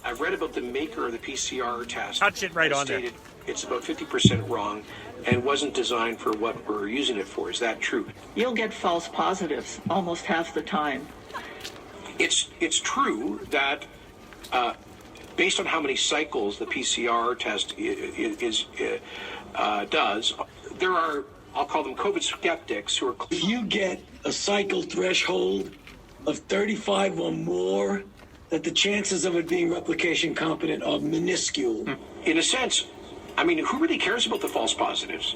I've read about the maker of the PCR test. Touch it right on there. It's about 50% wrong and wasn't designed for what we're using it for. Is that true? You'll get false positives almost half the time. It's true that based on how many cycles the PCR test does, there are, I'll call them COVID skeptics who are... If you get a cycle threshold of 35 or more, that the chances of it being replication competent are minuscule. In a sense, I mean, who really cares about the false positives?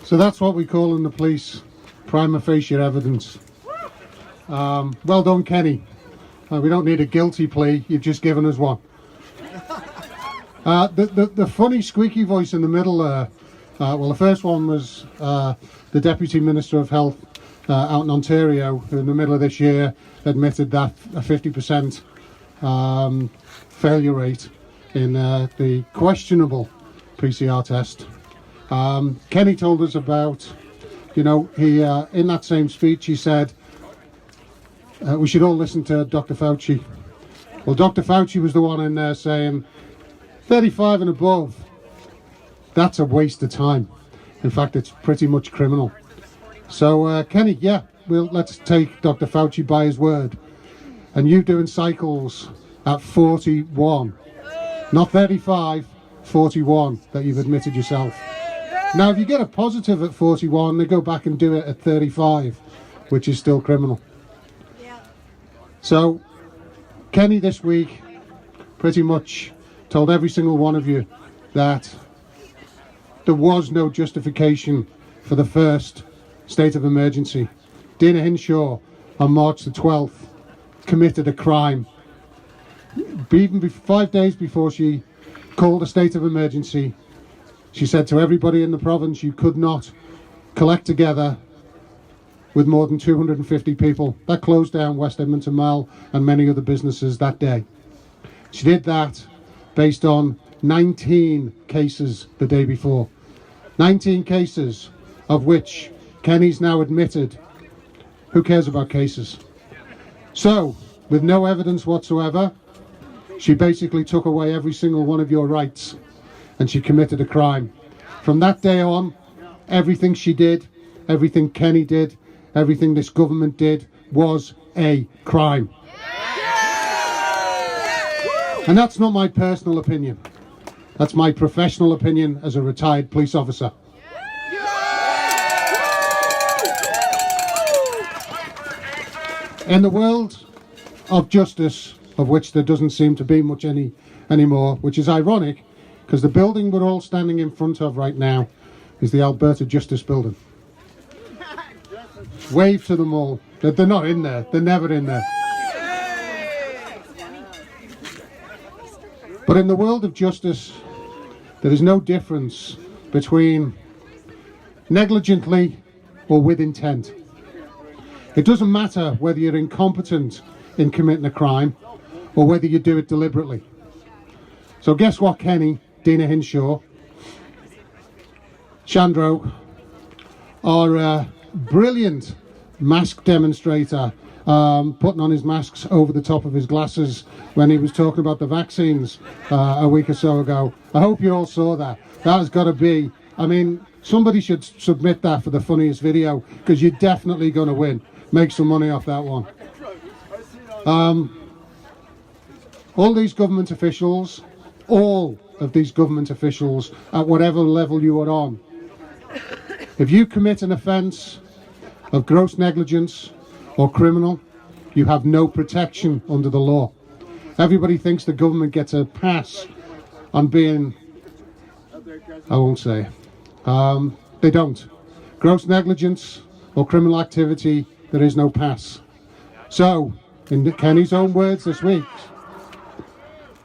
So that's what we call in the police prima facie evidence. Well done, Kenney. We don't need a guilty plea, you've just given us one. The funny squeaky voice in the middle there, well, the first one was the Deputy Minister of Health out in Ontario, who in the middle of this year admitted that a 50% failure rate in the questionable PCR test. Kenney told us about, you know, he in that same speech he said we should all listen to Dr. Facie. Well, Dr. Facie was the one in there saying 35 and above, that's a waste of time. In fact, it's pretty much criminal. So Kenney, yeah, let's take Dr. Facie by his word. And you doing cycles at 41, not 35, 41 that you've admitted yourself. Now, if you get a positive at 41, they go back and do it at 35, which is still criminal. So, Kenney this week pretty much told every single one of you that there was no justification for the first state of emergency. Dana Hinshaw, on March the 12th, committed a crime. Even 5 days before she called a state of emergency, she said to everybody in the province, you could not collect together with more than 250 people. That closed down West Edmonton Mall and many other businesses that day. She did that based on 19 cases the day before. 19 cases of which Kenney's now admitted. Who cares about cases? So, with no evidence whatsoever, she basically took away every single one of your rights and she committed a crime. From that day on, everything she did, everything Kenney did, everything this government did was a crime. And that's not my personal opinion. That's my professional opinion as a retired police officer. In the world of justice, of which there doesn't seem to be much anymore, which is ironic, because the building we're all standing in front of right now is the Alberta Justice Building. Wave to them all. They're not in there. They're never in there. But in the world of justice, there is no difference between negligently or with intent. It doesn't matter whether you're incompetent in committing a crime or whether you do it deliberately. So guess what, Kenney, Dana Hinshaw, Shandro, our brilliant mask demonstrator, putting on his masks over the top of his glasses when he was talking about the vaccines a week or so ago. I hope you all saw that. That has got to be, I mean, somebody should submit that for the funniest video, because you're definitely going to win. Make some money off that one. All these government officials, all of these government officials, at whatever level you are on, if you commit an offence of gross negligence or criminal, you have no protection under the law. Everybody thinks the government gets a pass on being, I won't say, they don't. Gross negligence or criminal activity, there is no pass. So, in Kenney's own words this week,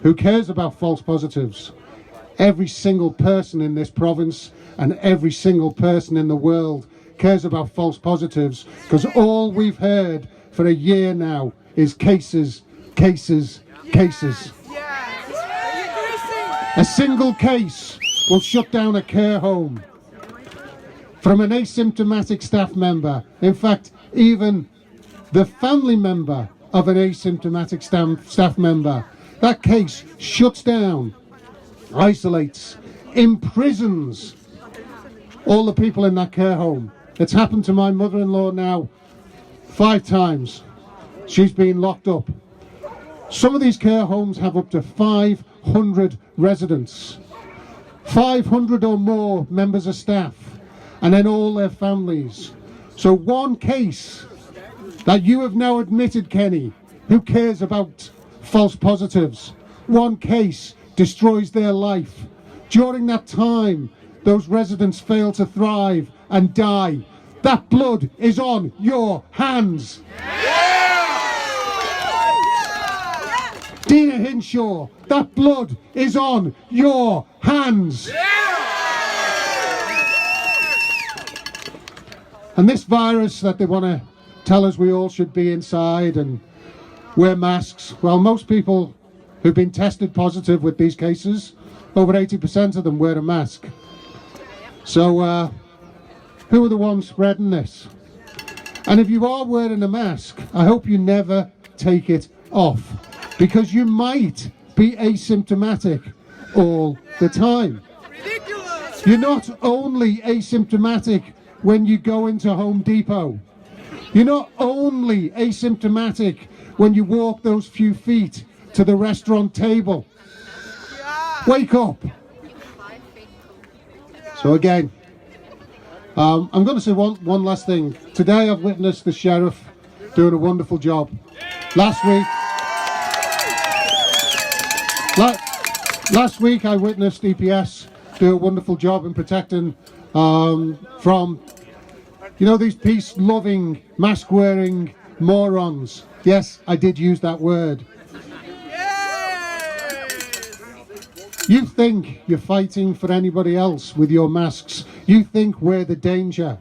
who cares about false positives? Every single person in this province and every single person in the world cares about false positives, because all we've heard for a year now is cases, cases, cases. A single case will shut down a care home from an asymptomatic staff member. In fact, even the family member of an asymptomatic staff member, that case shuts down, isolates, imprisons all the people in that care home. It's happened to my mother-in-law now 5 times. She's been locked up. Some of these care homes have up to 500 residents, 500 or more members of staff, and then all their families. So one case that you have now admitted, Kenney, who cares about false positives, one case destroys their life. During that time, those residents fail to thrive and die. That blood is on your hands. Dina Hinshaw, that blood is on your hands. And this virus that they want to tell us we all should be inside and wear masks, well, most people who've been tested positive with these cases, over 80% of them wear a mask. So who are the ones spreading this? And if you are wearing a mask, I hope you never take it off, because you might be asymptomatic all the time. Ridiculous. You're not only asymptomatic when you go into Home Depot. You're not only asymptomatic when you walk those few feet to the restaurant table. Wake up. So again, I'm going to say one last thing. Today I've witnessed the sheriff doing a wonderful job. Last week I witnessed EPS do a wonderful job in protecting from, these peace-loving, mask-wearing morons. Yes, I did use that word. You think you're fighting for anybody else with your masks. You think we're the danger.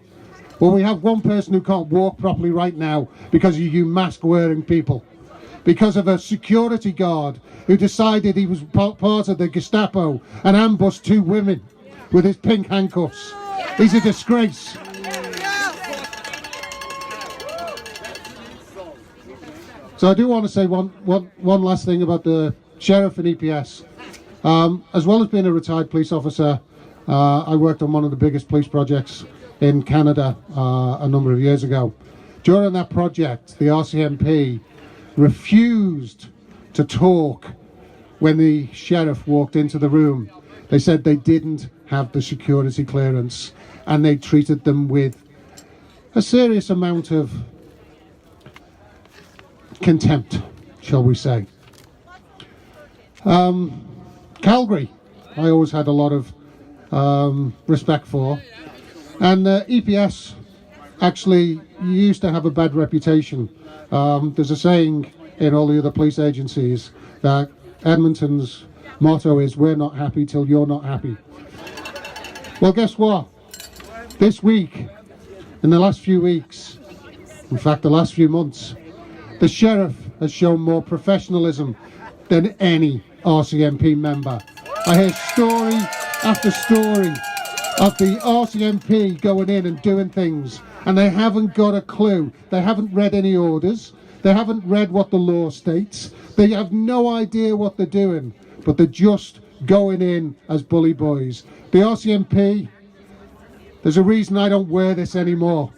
Well, we have one person who can't walk properly right now because of you mask-wearing people. Because of a security guard who decided he was part of the Gestapo and ambushed 2 women with his pink handcuffs. He's a disgrace. So I do want to say one last thing about the sheriff and EPS. As well as being a retired police officer, I worked on one of the biggest police projects in Canada a number of years ago. During that project, the RCMP refused to talk when the sheriff walked into the room. They said they didn't have the security clearance, and they treated them with a serious amount of contempt, shall we say. Calgary, I always had a lot of respect for, and EPS actually used to have a bad reputation. There's a saying in all the other police agencies that Edmonton's motto is, we're not happy till you're not happy. Well, guess what? This week, in the last few weeks, in fact the last few months, the sheriff has shown more professionalism than any RCMP member. I hear story after story of the RCMP going in and doing things, and they haven't got a clue. They haven't read any orders. They haven't read what the law states. They have no idea what they're doing, but they're just going in as bully boys. The RCMP, there's a reason I don't wear this anymore,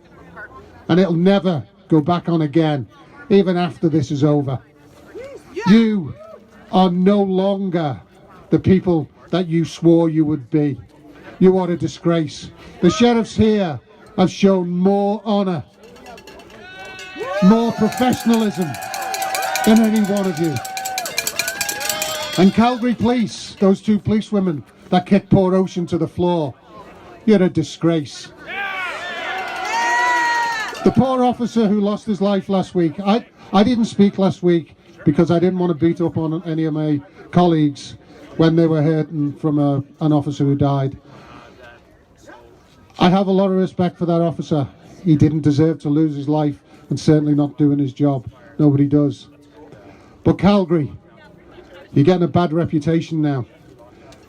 and it'll never go back on again, even after this is over. You are no longer the people that you swore you would be. You are a disgrace. The sheriffs here have shown more honour, more professionalism than any one of you. And Calgary Police, those 2 policewomen that kicked poor Ocean to the floor, you're a disgrace. The poor officer who lost his life last week, I didn't speak last week because I didn't want to beat up on any of my colleagues when they were hurting from an officer who died. I have a lot of respect for that officer. He didn't deserve to lose his life, and certainly not doing his job. Nobody does. But Calgary, you're getting a bad reputation now.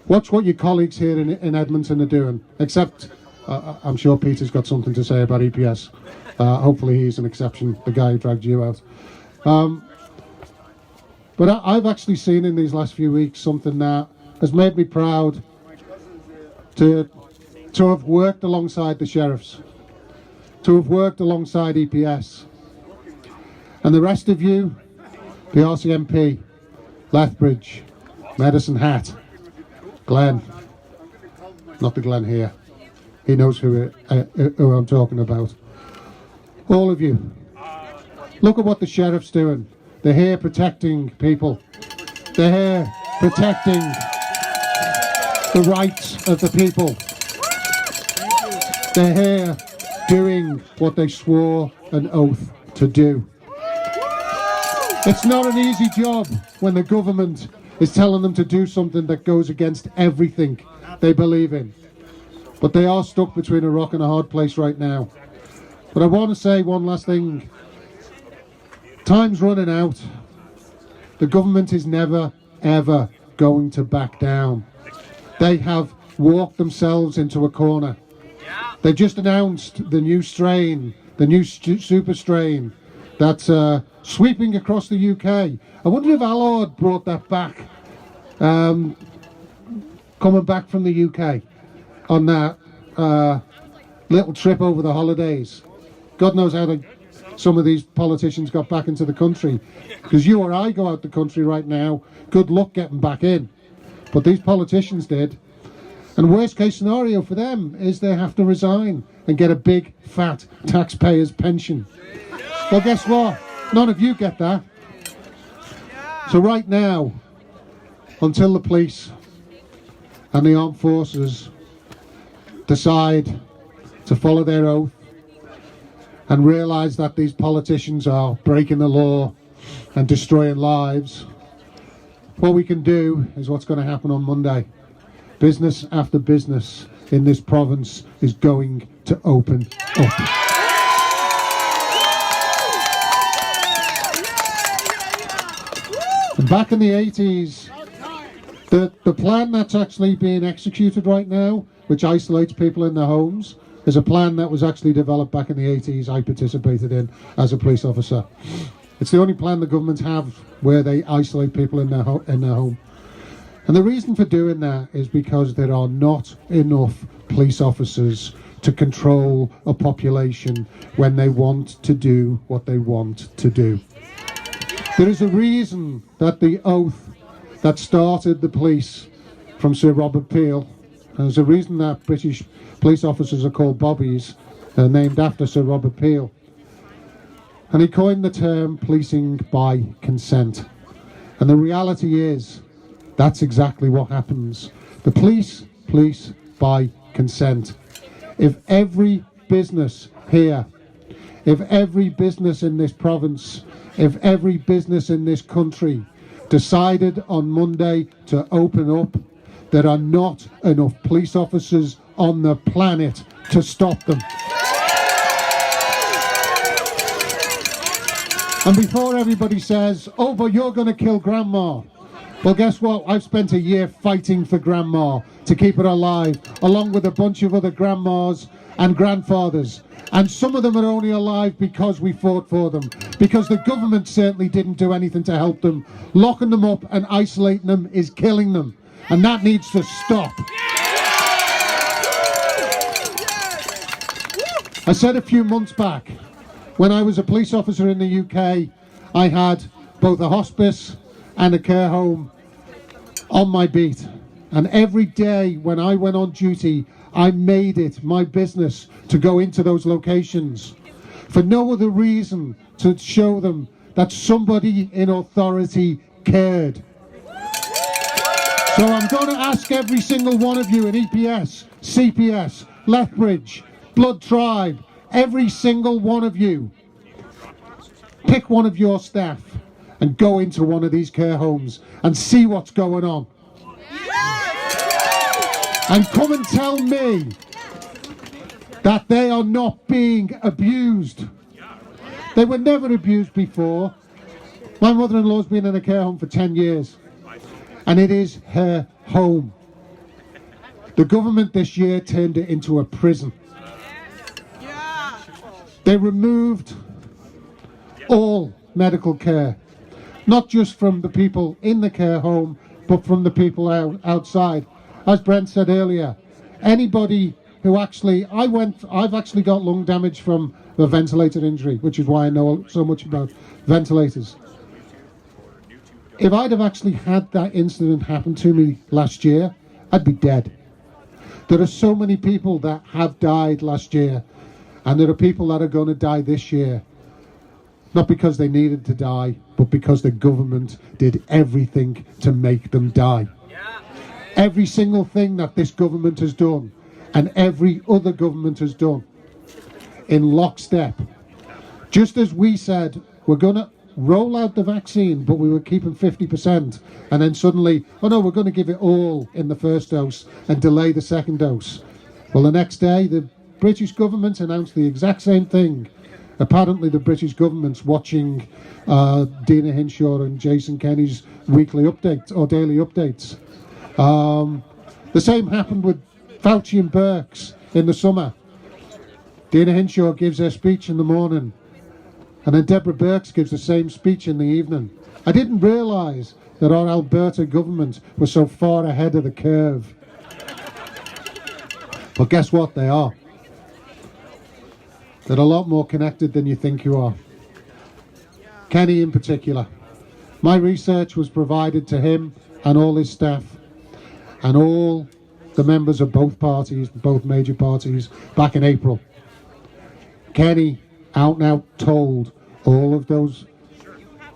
Watch what your colleagues here in Edmonton are doing, except I'm sure Peter's got something to say about EPS. Hopefully he's an exception, the guy who dragged you out. But I've actually seen in these last few weeks something that has made me proud to have worked alongside the sheriffs, to have worked alongside EPS. And the rest of you, the RCMP, Lethbridge, Medicine Hat, Glenn, not the Glenn here, he knows who I'm talking about. All of you, look at what the sheriff's doing. They're here protecting people. They're here protecting the rights of the people. They're here doing what they swore an oath to do. It's not an easy job when the government is telling them to do something that goes against everything they believe in. But they are stuck between a rock and a hard place right now. But I want to say one last thing. Time's running out. The government is never, ever going to back down. They have walked themselves into a corner. They just announced the new strain, the new super strain that's sweeping across the UK. I wonder if Allard brought that back, coming back from the UK on that little trip over the holidays. God knows how some of these politicians got back into the country, because you or I go out the country right now, good luck getting back in. But these politicians did. And worst case scenario for them is they have to resign and get a big fat taxpayer's pension. Well, guess what? None of you get that. So right now, until the police and the armed forces decide to follow their oath and realise that these politicians are breaking the law and destroying lives, what we can do is what's going to happen on Monday. Business after business in this province is going to open up. And back in the 80s, the plan that's actually being executed right now, which isolates people in their homes, is a plan that was actually developed back in the 80s. I participated in as a police officer. It's the only plan the governments have where they isolate people in their home. And the reason for doing that is because there are not enough police officers to control a population when they want to do what they want to do. There is a reason that the oath that started the police from Sir Robert Peel, and there's a reason that British police officers are called bobbies, named after Sir Robert Peel. And he coined the term policing by consent. And the reality is, that's exactly what happens. The police by consent. If every business here, if every business in this province, if every business in this country decided on Monday to open up, there are not enough police officers on the planet to stop them. And before everybody says, oh, but you're going to kill Grandma. Well, guess what? I've spent a year fighting for Grandma to keep her alive, along with a bunch of other grandmas and grandfathers. And some of them are only alive because we fought for them, because the government certainly didn't do anything to help them. Locking them up and isolating them is killing them, and that needs to stop. I said a few months back, when I was a police officer in the UK, I had both a hospice and a care home on my beat. And every day when I went on duty, I made it my business to go into those locations for no other reason to show them that somebody in authority cared. So I'm going to ask every single one of you in EPS, CPS, Lethbridge, Blood Tribe, every single one of you, pick one of your staff and go into one of these care homes and see what's going on. And come and tell me that they are not being abused. They were never abused before. My mother-in-law's been in a care home for 10 years. And it is her home. The government this year turned it into a prison. They removed all medical care, not just from the people in the care home, but from the people outside. As Brent said earlier, anybody who I've actually got lung damage from a ventilator injury, which is why I know so much about ventilators. If I'd have actually had that incident happen to me last year, I'd be dead. There are so many people that have died last year, and there are people that are going to die this year. Not because they needed to die, but because the government did everything to make them die. Every single thing that this government has done, and every other government has done, in lockstep. Just as we said, we're going to roll out the vaccine, but we were keeping 50%, and then suddenly, oh no, we're going to give it all in the first dose and delay the second dose. Well, the next day, the British government announced the exact same thing. Apparently the British government's watching Dina Hinshaw and Jason Kenney's weekly updates or daily updates. The same happened with Facie and Birks in the summer. Dina Hinshaw gives her speech in the morning, and then Deborah Birks gives the same speech in the evening. I didn't realise that our Alberta government was so far ahead of the curve. But guess what? They are. They're a lot more connected than you think you are. Kenney in particular. My research was provided to him and all his staff and all the members of both parties, both major parties, back in April. Kenney out and out told all of those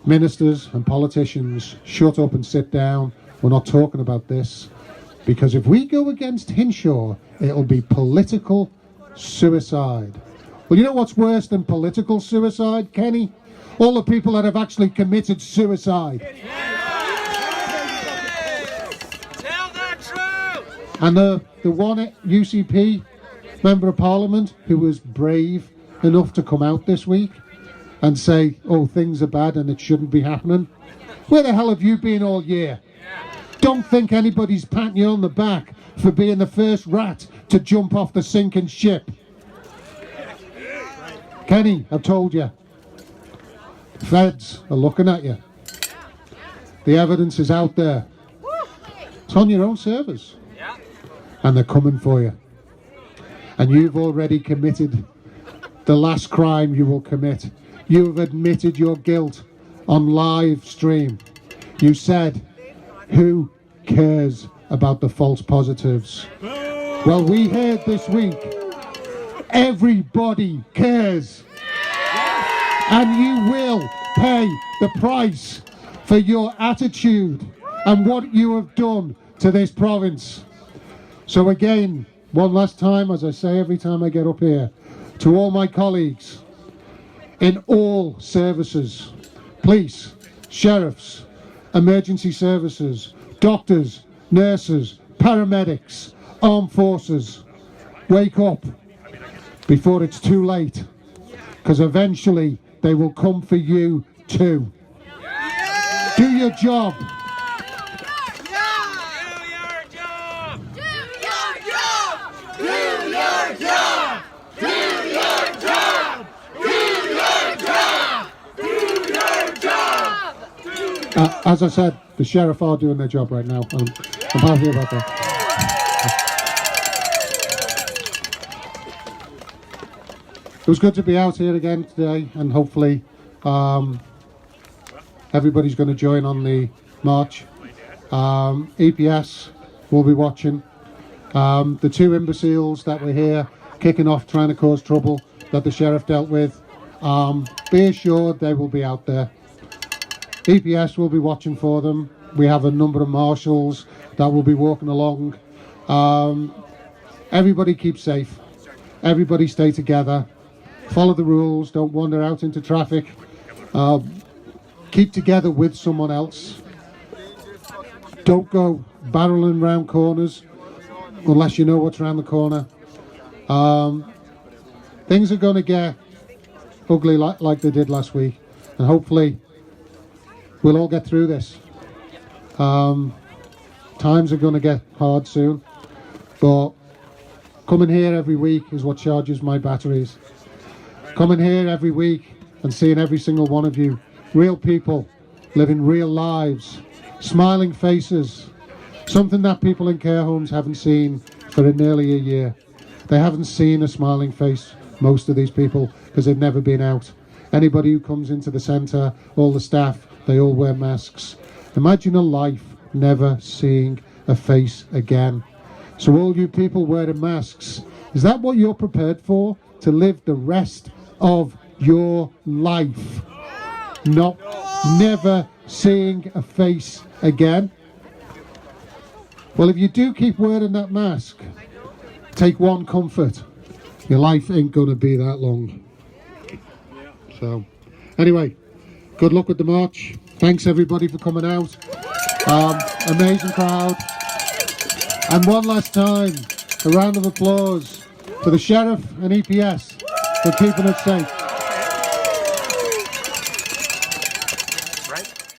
ministers and politicians, shut up and sit down. We're not talking about this. Because if we go against Hinshaw, it'll be political suicide. Well, you know what's worse than political suicide, Kenney? All the people that have actually committed suicide. Tell the truth! And the one UCP member of Parliament who was brave enough to come out this week and say, oh, things are bad and it shouldn't be happening. Where the hell have you been all year? Don't think anybody's patting you on the back for being the first rat to jump off the sinking ship. Kenney, I've told you, the feds are looking at you. The evidence is out there. It's on your own servers. And they're coming for you. And you've already committed the last crime you will commit. You have admitted your guilt on live stream. You said, who cares about the false positives? Well, we heard this week, everybody cares. And you will pay the price for your attitude and what you have done to this province. So again, one last time, as I say every time I get up here, to all my colleagues in all services, police, sheriffs, emergency services, doctors, nurses, paramedics, armed forces, wake up before it's too late, because eventually they will come for you too. Do your job. As I said, the sheriff are doing their job right now. I'm happy about that. It was good to be out here again today, and hopefully everybody's going to join on the march. EPS will be watching. The two imbeciles that were here kicking off, trying to cause trouble, that the sheriff dealt with, be assured they will be out there. EPS will be watching for them. We have a number of marshals that will be walking along. Everybody keep safe. Everybody stay together. Follow the rules. Don't wander out into traffic. Keep together with someone else. Don't go barreling round corners unless you know what's around the corner. Things are going to get ugly like they did last week, and hopefully we'll all get through this. Times are going to get hard soon, but coming here every week is what charges my batteries. Coming here every week and seeing every single one of you, real people living real lives, smiling faces, something that people in care homes haven't seen for nearly a year. They haven't seen a smiling face, most of these people, because they've never been out. Anybody who comes into the centre, all the staff, they all wear masks. Imagine a life never seeing a face again. So all you people wearing masks, is that what you're prepared for? To live the rest of your life? Not never seeing a face again? Well, if you do keep wearing that mask, take one comfort. Your life ain't going to be that long. So, anyway, good luck with the march. Thanks everybody for coming out. Amazing crowd. And one last time, a round of applause for the Sheriff and EPS for keeping it safe.